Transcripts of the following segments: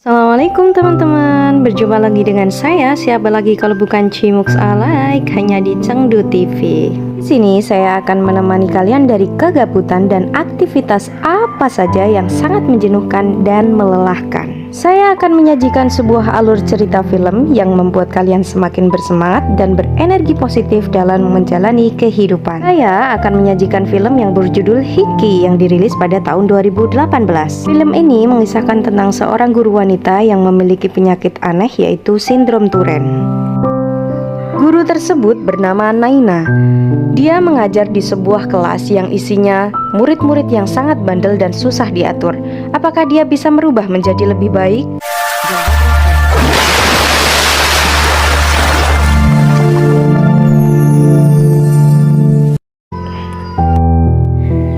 Assalamualaikum teman-teman, berjumpa lagi dengan saya. Siapa lagi kalau bukan Cimux Alaik, hanya di Cengdu TV. Di sini saya akan menemani kalian dari kegabutan dan aktivitas apa saja yang sangat menjenuhkan dan melelahkan. Saya akan menyajikan sebuah alur cerita film yang membuat kalian semakin bersemangat dan berenergi positif dalam menjalani kehidupan. Saya akan menyajikan film yang berjudul Hiki yang dirilis pada tahun 2018. Film ini mengisahkan tentang seorang guru wanita yang memiliki penyakit aneh yaitu sindrom Turen. Guru tersebut bernama Naina. Dia mengajar di sebuah kelas yang isinya murid-murid yang sangat bandel dan susah diatur. Apakah dia bisa merubah menjadi lebih baik?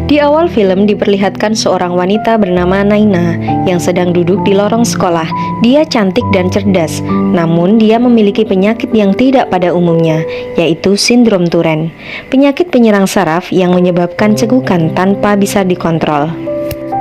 Di awal film diperlihatkan seorang wanita bernama Naina yang sedang duduk di lorong sekolah. Dia cantik dan cerdas, namun dia memiliki penyakit yang tidak pada umumnya, yaitu sindrom Turen. Penyakit penyerang saraf yang menyebabkan cegukan tanpa bisa dikontrol.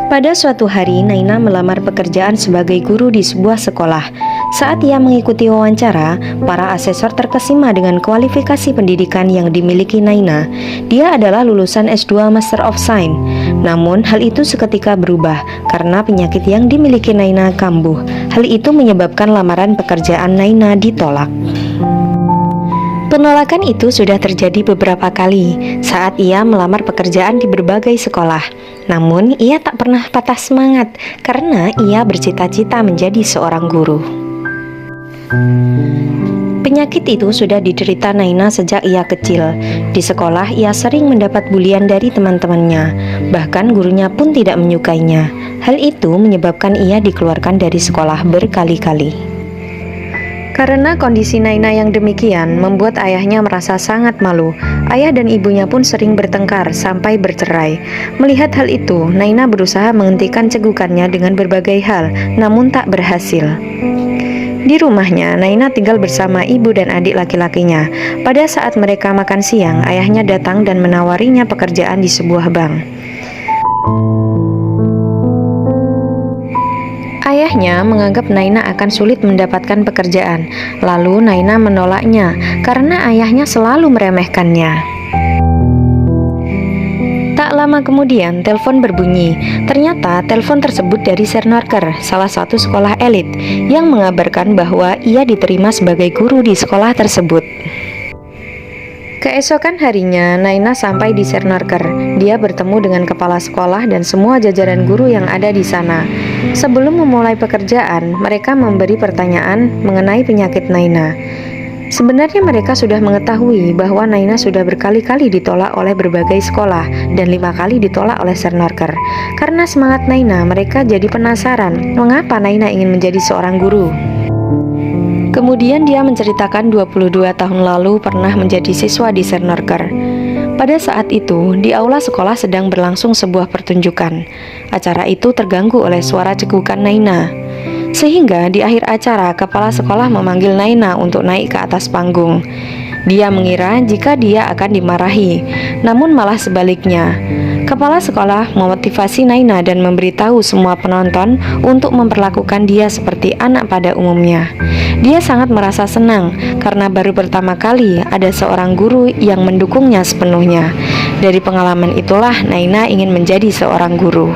Pada suatu hari, Naina melamar pekerjaan sebagai guru di sebuah sekolah. Saat ia mengikuti wawancara, para asesor terkesima dengan kualifikasi pendidikan yang dimiliki Naina. Dia adalah lulusan S2 Master of Science. Namun, hal itu seketika berubah karena penyakit yang dimiliki Naina kambuh. Hal itu menyebabkan lamaran pekerjaan Naina ditolak. Penolakan itu sudah terjadi beberapa kali saat ia melamar pekerjaan di berbagai sekolah. Namun, ia tak pernah patah semangat karena ia bercita-cita menjadi seorang guru. Penyakit itu sudah diderita Naina sejak ia kecil. Di sekolah, ia sering mendapat bulian dari teman-temannya. Bahkan gurunya pun tidak menyukainya. Hal itu menyebabkan ia dikeluarkan dari sekolah berkali-kali. Karena kondisi Naina yang demikian membuat ayahnya merasa sangat malu. Ayah dan ibunya pun sering bertengkar sampai bercerai. Melihat hal itu, Naina berusaha menghentikan cegukannya dengan berbagai hal, namun tak berhasil. Di rumahnya, Naina tinggal bersama ibu dan adik laki-lakinya. Pada saat mereka makan siang, ayahnya datang dan menawarinya pekerjaan di sebuah bank. Ayahnya menganggap Naina akan sulit mendapatkan pekerjaan. Lalu Naina menolaknya karena ayahnya selalu meremehkannya. Tak lama kemudian, telepon berbunyi. Ternyata telepon tersebut dari Sernarker, salah satu sekolah elit, yang mengabarkan bahwa ia diterima sebagai guru di sekolah tersebut. Keesokan harinya, Naina sampai di Sernarker. Dia bertemu dengan kepala sekolah dan semua jajaran guru yang ada di sana. Sebelum memulai pekerjaan, mereka memberi pertanyaan mengenai penyakit Naina. Sebenarnya mereka sudah mengetahui bahwa Naina sudah berkali-kali ditolak oleh berbagai sekolah dan 5 kali ditolak oleh Sernarker. Karena semangat Naina, mereka jadi penasaran mengapa Naina ingin menjadi seorang guru. Kemudian dia menceritakan 22 tahun lalu pernah menjadi siswa di Sernarker. Pada saat itu, di aula sekolah sedang berlangsung sebuah pertunjukan. Acara itu terganggu oleh suara cegukan Naina. Sehingga di akhir acara, kepala sekolah memanggil Naina untuk naik ke atas panggung. Dia mengira jika dia akan dimarahi, namun malah sebaliknya. Kepala sekolah memotivasi Naina dan memberitahu semua penonton untuk memperlakukan dia seperti anak pada umumnya. Dia sangat merasa senang karena baru pertama kali ada seorang guru yang mendukungnya sepenuhnya. Dari pengalaman itulah Naina ingin menjadi seorang guru.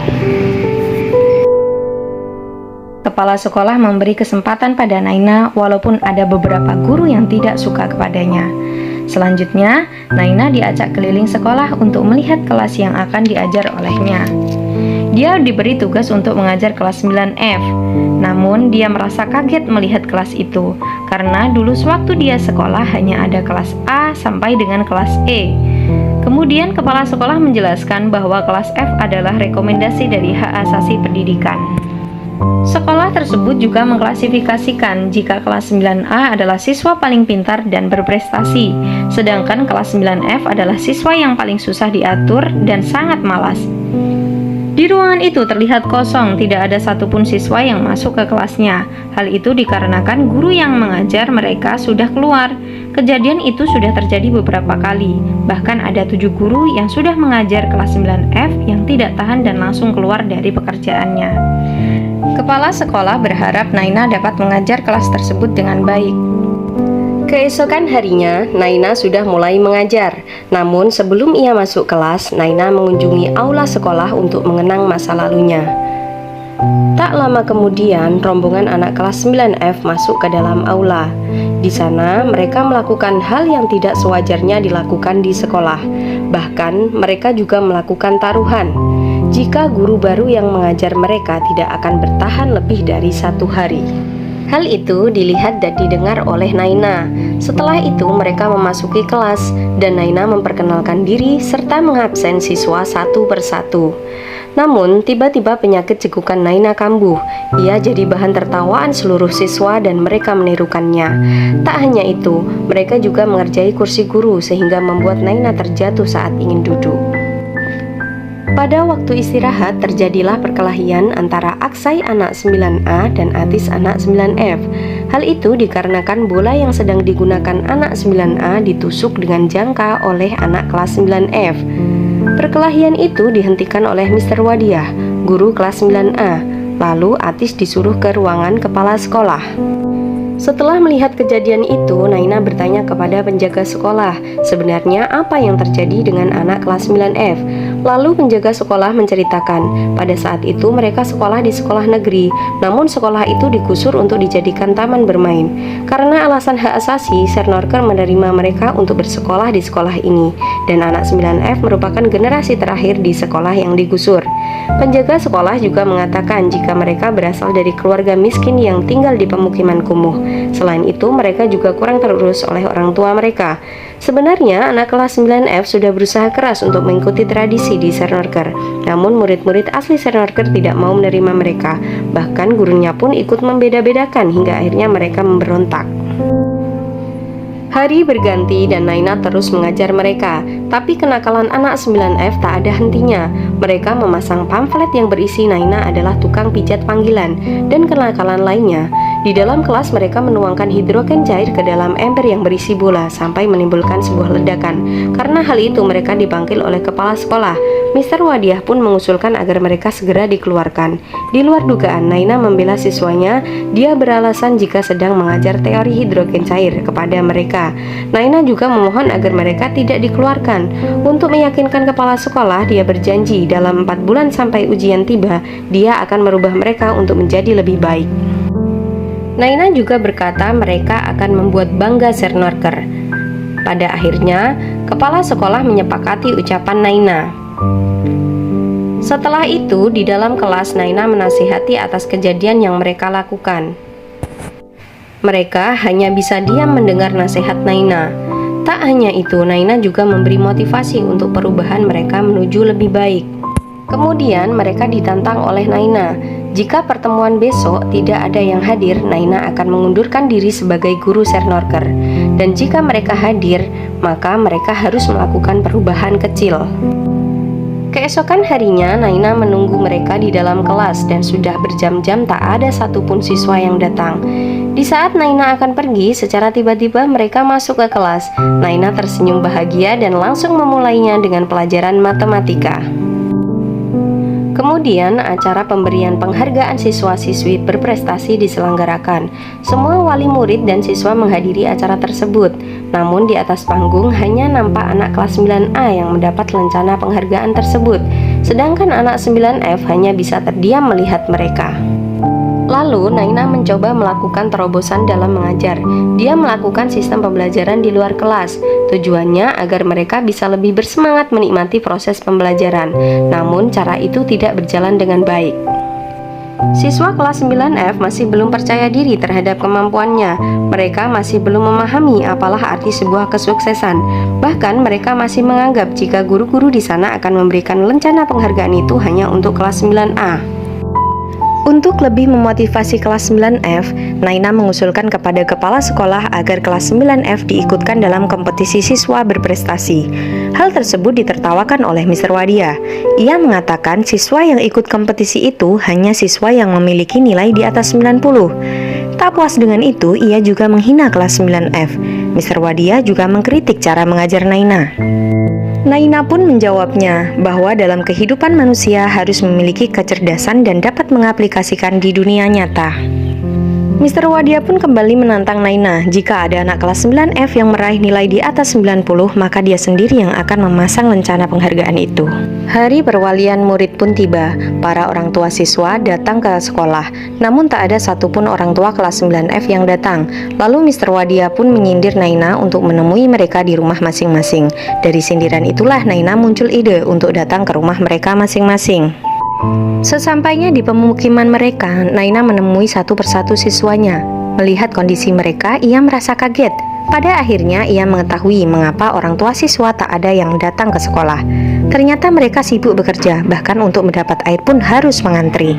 Kepala sekolah memberi kesempatan pada Naina walaupun ada beberapa guru yang tidak suka kepadanya. Selanjutnya, Naina diajak keliling sekolah untuk melihat kelas yang akan diajar olehnya. Dia diberi tugas untuk mengajar kelas 9F. Namun, dia merasa kaget melihat kelas itu karena dulu sewaktu dia sekolah hanya ada kelas A sampai dengan kelas E. Kemudian kepala sekolah menjelaskan bahwa kelas F adalah rekomendasi dari Hak Asasi Pendidikan. Sekolah tersebut juga mengklasifikasikan jika kelas 9A adalah siswa paling pintar dan berprestasi, sedangkan kelas 9F adalah siswa yang paling susah diatur dan sangat malas. Di ruangan itu terlihat kosong, tidak ada satupun siswa yang masuk ke kelasnya. Hal itu dikarenakan guru yang mengajar mereka sudah keluar. Kejadian itu sudah terjadi beberapa kali. Bahkan ada 7 guru yang sudah mengajar kelas 9F yang tidak tahan dan langsung keluar dari pekerjaannya. Kepala sekolah berharap Naina dapat mengajar kelas tersebut dengan baik. Keesokan harinya, Naina sudah mulai mengajar. Namun sebelum ia masuk kelas, Naina mengunjungi aula sekolah untuk mengenang masa lalunya. Tak lama kemudian, rombongan anak kelas 9F masuk ke dalam aula. Di sana, mereka melakukan hal yang tidak sewajarnya dilakukan di sekolah. Bahkan, mereka juga melakukan taruhan. Jika guru baru yang mengajar mereka tidak akan bertahan lebih dari 1 hari. Hal itu dilihat dan didengar oleh Naina. Setelah itu mereka memasuki kelas dan Naina memperkenalkan diri serta mengabsen siswa satu persatu. Namun tiba-tiba penyakit cekukan Naina kambuh. Ia jadi bahan tertawaan seluruh siswa dan mereka menirukannya. Tak hanya itu, mereka juga mengerjai kursi guru sehingga membuat Naina terjatuh saat ingin duduk. Pada waktu istirahat terjadilah perkelahian antara Aksai anak 9A dan Atis anak 9F. Hal itu dikarenakan bola yang sedang digunakan anak 9A ditusuk dengan jangka oleh anak kelas 9F. Perkelahian itu dihentikan oleh Mr. Wadiah, guru kelas 9A. Lalu Atis disuruh ke ruangan kepala sekolah. Setelah melihat kejadian itu, Naina bertanya kepada penjaga sekolah, sebenarnya apa yang terjadi dengan anak kelas 9F. Lalu penjaga sekolah menceritakan, pada saat itu mereka sekolah di sekolah negeri, namun sekolah itu digusur untuk dijadikan taman bermain. Karena alasan hak asasi, Sernorker menerima mereka untuk bersekolah di sekolah ini, dan anak 9F merupakan generasi terakhir di sekolah yang digusur. Penjaga sekolah juga mengatakan jika mereka berasal dari keluarga miskin yang tinggal di pemukiman kumuh. Selain itu, mereka juga kurang terurus oleh orang tua mereka. Sebenarnya, anak kelas 9F sudah berusaha keras untuk mengikuti tradisi di Sernorker. Namun, murid-murid asli Sernorker tidak mau menerima mereka. Bahkan, gurunya pun ikut membeda-bedakan hingga akhirnya mereka memberontak. Hari berganti dan Naina terus mengajar mereka, tapi kenakalan anak 9F tak ada hentinya. Mereka memasang pamflet yang berisi Naina adalah tukang pijat panggilan dan kenakalan lainnya. Di dalam kelas mereka menuangkan hidrogen cair ke dalam ember yang berisi bola sampai menimbulkan sebuah ledakan. Karena hal itu mereka dipanggil oleh kepala sekolah. Mr. Wadiah pun mengusulkan agar mereka segera dikeluarkan. Di luar dugaan, Naina membela siswanya. Dia beralasan jika sedang mengajar teori hidrogen cair kepada mereka. Naina juga memohon agar mereka tidak dikeluarkan. Untuk meyakinkan kepala sekolah, dia berjanji dalam 4 bulan sampai ujian tiba, dia akan merubah mereka untuk menjadi lebih baik. Naina juga berkata mereka akan membuat bangga Sernorker. Pada akhirnya, kepala sekolah menyepakati ucapan Naina. Setelah itu, di dalam kelas Naina menasihati atas kejadian yang mereka lakukan. Mereka hanya bisa diam mendengar nasihat Naina. Tak hanya itu, Naina juga memberi motivasi untuk perubahan mereka menuju lebih baik. Kemudian mereka ditantang oleh Naina. Jika pertemuan besok tidak ada yang hadir, Naina akan mengundurkan diri sebagai guru Sernorker. Dan jika mereka hadir, maka mereka harus melakukan perubahan kecil. Keesokan harinya, Naina menunggu mereka di dalam kelas dan sudah berjam-jam tak ada satupun siswa yang datang. Di saat Naina akan pergi, secara tiba-tiba mereka masuk ke kelas. Naina tersenyum bahagia dan langsung memulainya dengan pelajaran matematika. Kemudian acara pemberian penghargaan siswa-siswi berprestasi diselenggarakan. Semua wali murid dan siswa menghadiri acara tersebut. Namun di atas panggung hanya nampak anak kelas 9A yang mendapat lencana penghargaan tersebut. Sedangkan anak 9F hanya bisa terdiam melihat mereka. Lalu Naina mencoba melakukan terobosan dalam mengajar. Dia melakukan sistem pembelajaran di luar kelas. Tujuannya agar mereka bisa lebih bersemangat menikmati proses pembelajaran. Namun cara itu tidak berjalan dengan baik. Siswa kelas 9F masih belum percaya diri terhadap kemampuannya. Mereka masih belum memahami apalah arti sebuah kesuksesan. Bahkan mereka masih menganggap jika guru-guru di sana akan memberikan lencana penghargaan itu hanya untuk kelas 9A. Untuk lebih memotivasi kelas 9F, Naina mengusulkan kepada kepala sekolah agar kelas 9F diikutkan dalam kompetisi siswa berprestasi. Hal tersebut ditertawakan oleh Mr. Wadiah. Ia mengatakan siswa yang ikut kompetisi itu hanya siswa yang memiliki nilai di atas 90. Tak puas dengan itu, ia juga menghina kelas 9F. Mr. Wadiah juga mengkritik cara mengajar Naina. Naina pun menjawabnya bahwa dalam kehidupan manusia harus memiliki kecerdasan dan dapat mengaplikasikan di dunia nyata. Mr. Wadia pun kembali menantang Naina, jika ada anak kelas 9F yang meraih nilai di atas 90, maka dia sendiri yang akan memasang lencana penghargaan itu. Hari perwalian murid pun tiba. Para orang tua siswa datang ke sekolah, namun tak ada satupun orang tua kelas 9F yang datang. Lalu Mr. Wadia pun menyindir Naina untuk menemui mereka di rumah masing-masing. Dari sindiran itulah Naina muncul ide untuk datang ke rumah mereka masing-masing. Sesampainya di pemukiman mereka, Naina menemui satu persatu siswanya. Melihat kondisi mereka, ia merasa kaget. Pada akhirnya, ia mengetahui mengapa orang tua siswa tak ada yang datang ke sekolah. Ternyata mereka sibuk bekerja, bahkan untuk mendapat air pun harus mengantri.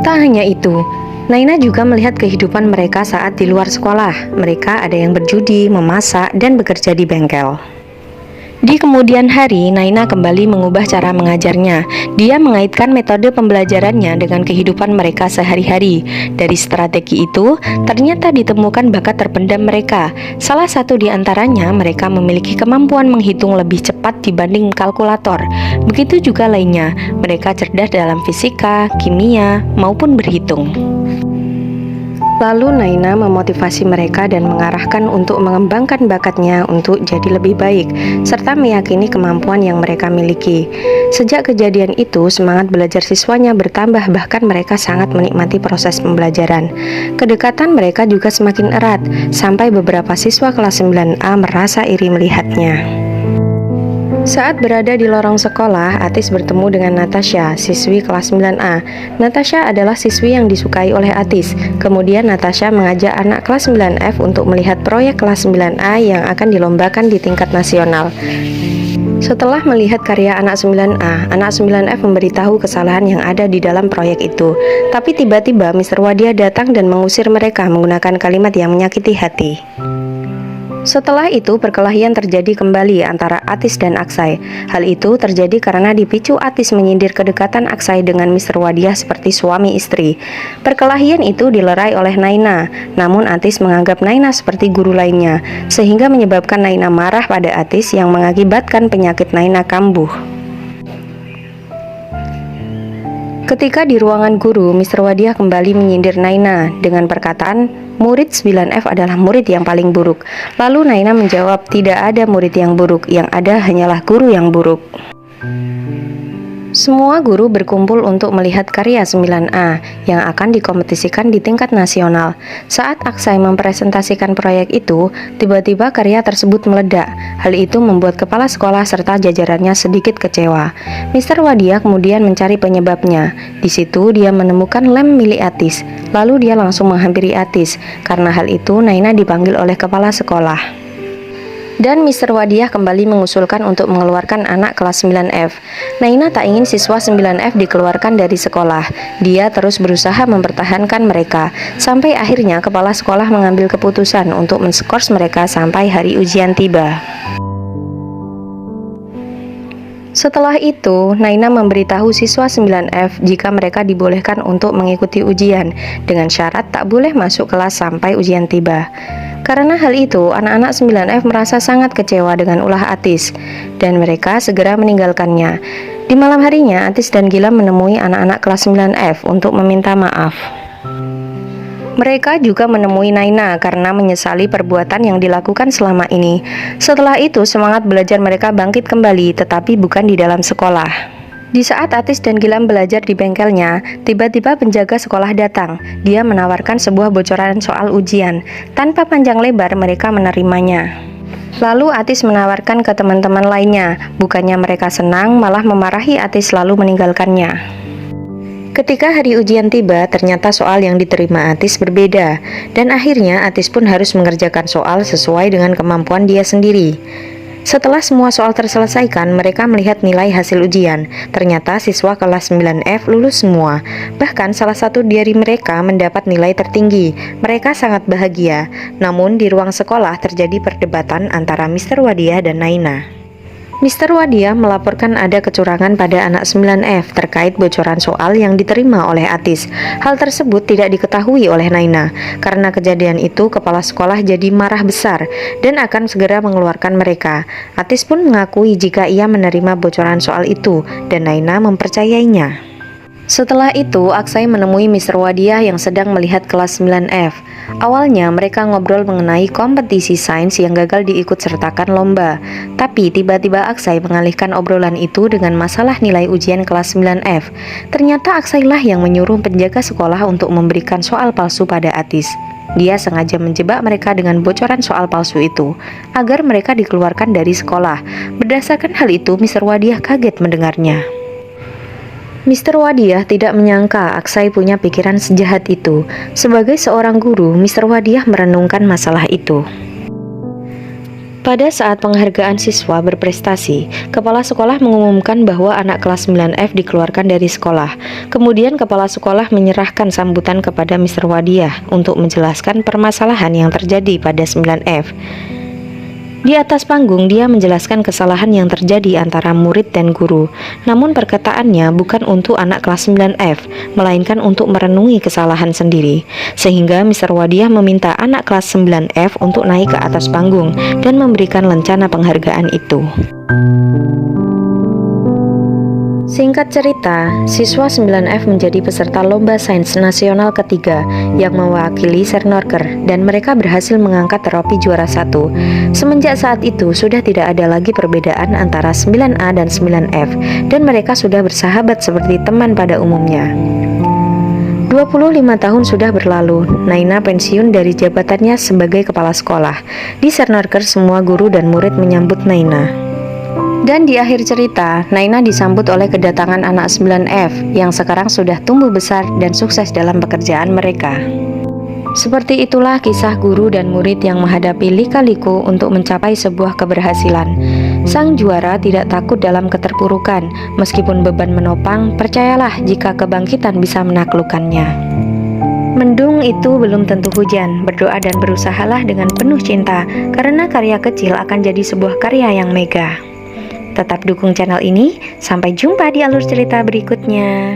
Tak hanya itu, Naina juga melihat kehidupan mereka saat di luar sekolah. Mereka ada yang berjudi, memasak, dan bekerja di bengkel. Di kemudian hari, Naina kembali mengubah cara mengajarnya. Dia mengaitkan metode pembelajarannya dengan kehidupan mereka sehari-hari. Dari strategi itu, ternyata ditemukan bakat terpendam mereka. Salah satu di antaranya, mereka memiliki kemampuan menghitung lebih cepat dibanding kalkulator. Begitu juga lainnya, mereka cerdas dalam fisika, kimia, maupun berhitung. Lalu Naina memotivasi mereka dan mengarahkan untuk mengembangkan bakatnya untuk jadi lebih baik, serta meyakini kemampuan yang mereka miliki. Sejak kejadian itu, semangat belajar siswanya bertambah, bahkan mereka sangat menikmati proses pembelajaran. Kedekatan mereka juga semakin erat, sampai beberapa siswa kelas 9A merasa iri melihatnya. Saat berada di lorong sekolah, Atis bertemu dengan Natasha, siswi kelas 9A. Natasha adalah siswi yang disukai oleh Atis. Kemudian Natasha mengajak anak kelas 9F untuk melihat proyek kelas 9A yang akan dilombakan di tingkat nasional. Setelah melihat karya anak 9A, anak 9F memberitahu kesalahan yang ada di dalam proyek itu. Tapi tiba-tiba Mr. Wadia datang dan mengusir mereka menggunakan kalimat yang menyakiti hati. Setelah itu, perkelahian terjadi kembali antara Atis dan Aksai. Hal itu terjadi karena dipicu Atis menyindir kedekatan Aksai dengan Mr. Wadia seperti suami istri. Perkelahian itu dilerai oleh Naina, namun Atis menganggap Naina seperti guru lainnya, sehingga menyebabkan Naina marah pada Atis yang mengakibatkan penyakit Naina kambuh. Ketika di ruangan guru, Mr. Wadia kembali menyindir Naina dengan perkataan, murid 9F adalah murid yang paling buruk. Lalu Naina menjawab, tidak ada murid yang buruk, yang ada hanyalah guru yang buruk. Semua guru berkumpul untuk melihat karya 9A yang akan dikompetisikan di tingkat nasional. Saat Aksai mempresentasikan proyek itu, tiba-tiba karya tersebut meledak. Hal itu membuat kepala sekolah serta jajarannya sedikit kecewa. Mr. Wadia kemudian mencari penyebabnya. Di situ dia menemukan lem milik Atis. Lalu dia langsung menghampiri Atis. Karena hal itu, Naina dipanggil oleh kepala sekolah. Dan Mr. Wadia kembali mengusulkan untuk mengeluarkan anak kelas 9F. Naina tak ingin siswa 9F dikeluarkan dari sekolah. Dia terus berusaha mempertahankan mereka, sampai akhirnya kepala sekolah mengambil keputusan untuk menskors mereka sampai hari ujian tiba. Setelah itu, Naina memberitahu siswa 9F jika mereka dibolehkan untuk mengikuti ujian, dengan syarat tak boleh masuk kelas sampai ujian tiba. Karena hal itu, anak-anak 9F merasa sangat kecewa dengan ulah Atis, dan mereka segera meninggalkannya. Di malam harinya, Atis dan Gilang menemui anak-anak kelas 9F untuk meminta maaf. Mereka juga menemui Naina karena menyesali perbuatan yang dilakukan selama ini. Setelah itu, semangat belajar mereka bangkit kembali, tetapi bukan di dalam sekolah. Di saat Atis dan Gilang belajar di bengkelnya, tiba-tiba penjaga sekolah datang. Dia menawarkan sebuah bocoran soal ujian. Tanpa panjang lebar, mereka menerimanya. Lalu Atis menawarkan ke teman-teman lainnya. Bukannya mereka senang, malah memarahi Atis lalu meninggalkannya. Ketika hari ujian tiba, ternyata soal yang diterima Atis berbeda. Dan akhirnya Atis pun harus mengerjakan soal sesuai dengan kemampuan dia sendiri. Setelah semua soal terselesaikan, mereka melihat nilai hasil ujian. Ternyata siswa kelas 9F lulus semua. Bahkan salah satu dari mereka mendapat nilai tertinggi. Mereka sangat bahagia. Namun di ruang sekolah terjadi perdebatan antara Mr. Wadia dan Naina. Mr. Wadia melaporkan ada kecurangan pada anak 9F terkait bocoran soal yang diterima oleh Atis. Hal tersebut tidak diketahui oleh Naina. Karena kejadian itu, kepala sekolah jadi marah besar dan akan segera mengeluarkan mereka. Atis pun mengakui jika ia menerima bocoran soal itu dan Naina mempercayainya. Setelah itu, Aksai menemui Mr. Wadia yang sedang melihat kelas 9F. Awalnya mereka ngobrol mengenai kompetisi sains yang gagal diikut-sertakan lomba. Tapi tiba-tiba Aksai mengalihkan obrolan itu dengan masalah nilai ujian kelas 9F. Ternyata Aksai lah yang menyuruh penjaga sekolah untuk memberikan soal palsu pada Atis. Dia sengaja menjebak mereka dengan bocoran soal palsu itu, agar mereka dikeluarkan dari sekolah. Berdasarkan hal itu, Mr. Wadia kaget mendengarnya. Mr. Wadia tidak menyangka Aksai punya pikiran sejahat itu. Sebagai seorang guru, Mr. Wadia merenungkan masalah itu. Pada saat penghargaan siswa berprestasi, kepala sekolah mengumumkan bahwa anak kelas 9F dikeluarkan dari sekolah. Kemudian kepala sekolah menyerahkan sambutan kepada Mr. Wadia untuk menjelaskan permasalahan yang terjadi pada 9F. Di atas panggung, dia menjelaskan kesalahan yang terjadi antara murid dan guru. Namun perkataannya bukan untuk anak kelas 9F, melainkan untuk merenungi kesalahan sendiri. Sehingga Mr. Wadia meminta anak kelas 9F untuk naik ke atas panggung dan memberikan lencana penghargaan itu. Singkat cerita, siswa 9F menjadi peserta Lomba Sains Nasional ketiga yang mewakili Sernorker dan mereka berhasil mengangkat trofi juara 1. Semenjak saat itu, sudah tidak ada lagi perbedaan antara 9A dan 9F dan mereka sudah bersahabat seperti teman pada umumnya. 25 tahun sudah berlalu, Naina pensiun dari jabatannya sebagai kepala sekolah. Di Sernorker, semua guru dan murid menyambut Naina. Dan di akhir cerita, Naina disambut oleh kedatangan anak 9F yang sekarang sudah tumbuh besar dan sukses dalam pekerjaan mereka. Seperti itulah kisah guru dan murid yang menghadapi lika-liku untuk mencapai sebuah keberhasilan. Sang juara tidak takut dalam keterpurukan, meskipun beban menopang, percayalah jika kebangkitan bisa menaklukkannya. Mendung itu belum tentu hujan, berdoa dan berusahalah dengan penuh cinta, karena karya kecil akan jadi sebuah karya yang mega. Tetap dukung channel ini, sampai jumpa di alur cerita berikutnya.